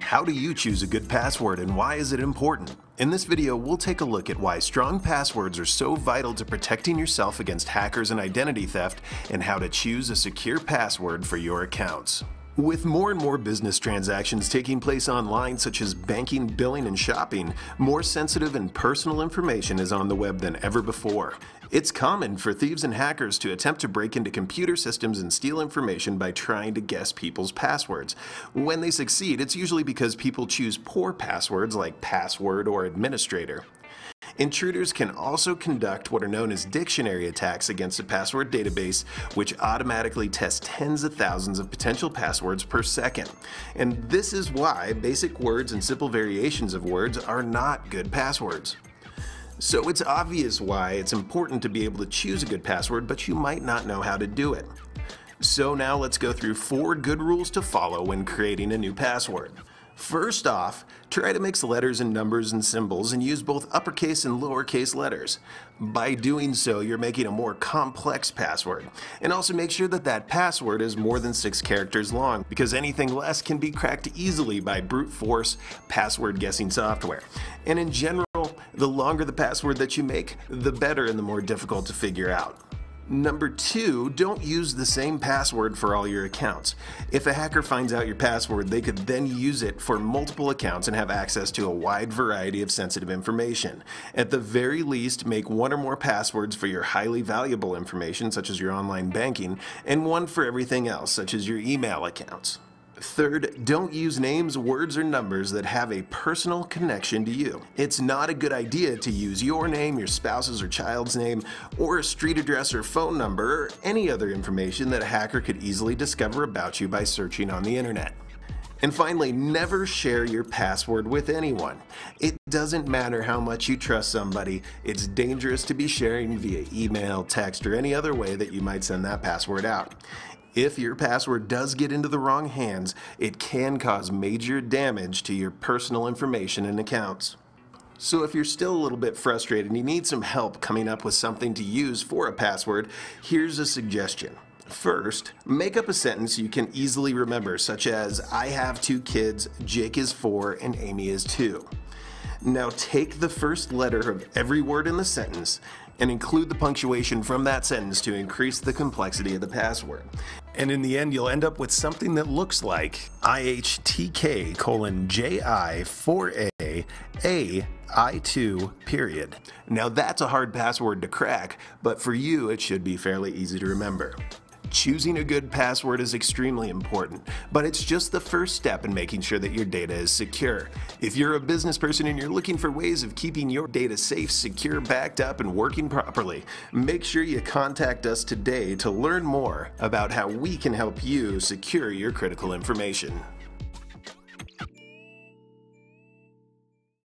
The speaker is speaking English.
How do you choose a good password and why is it important? In this video, we'll take a look at why strong passwords are so vital to protecting yourself against hackers and identity theft, and how to choose a secure password for your accounts. With more and more business transactions taking place online, such as banking, billing, and shopping, more sensitive and personal information is on the web than ever before. It's common for thieves and hackers to attempt to break into computer systems and steal information by trying to guess people's passwords. When they succeed, it's usually because people choose poor passwords like password or administrator. Intruders can also conduct what are known as dictionary attacks against a password database, which automatically tests tens of thousands of potential passwords per second. And this is why basic words and simple variations of words are not good passwords. So it's obvious why it's important to be able to choose a good password, but you might not know how to do it. So now let's go through 4 good rules to follow when creating a new password. First off, try to mix letters and numbers and symbols and use both uppercase and lowercase letters. By doing so, you're making a more complex password. And also make sure that that password is more than 6 characters long, because anything less can be cracked easily by brute force password guessing software. And in general, the longer the password that you make, the better and the more difficult to figure out. Number 2, don't use the same password for all your accounts. If a hacker finds out your password, they could then use it for multiple accounts and have access to a wide variety of sensitive information. At the very least, make 1 or more passwords for your highly valuable information, such as your online banking, and 1 for everything else, such as your email accounts. Third, don't use names, words, or numbers that have a personal connection to you. It's not a good idea to use your name, your spouse's or child's name, or a street address or phone number, or any other information that a hacker could easily discover about you by searching on the internet. And finally, never share your password with anyone. It doesn't matter how much you trust somebody, it's dangerous to be sharing via email, text, or any other way that you might send that password out. If your password does get into the wrong hands, it can cause major damage to your personal information and accounts. So if you're still a little bit frustrated and you need some help coming up with something to use for a password, here's a suggestion. First, make up a sentence you can easily remember, such as, I have 2 kids, Jake is 4, and Amy is 2. Now take the first letter of every word in the sentence and include the punctuation from that sentence to increase the complexity of the password. And in the end, you'll end up with something that looks like IHTK:JI4A AI2 . Now that's a hard password to crack, but for you it should be fairly easy to remember. Choosing a good password is extremely important, but it's just the first step in making sure that your data is secure. If you're a business person and you're looking for ways of keeping your data safe, secure, backed up, and working properly, make sure you contact us today to learn more about how we can help you secure your critical information.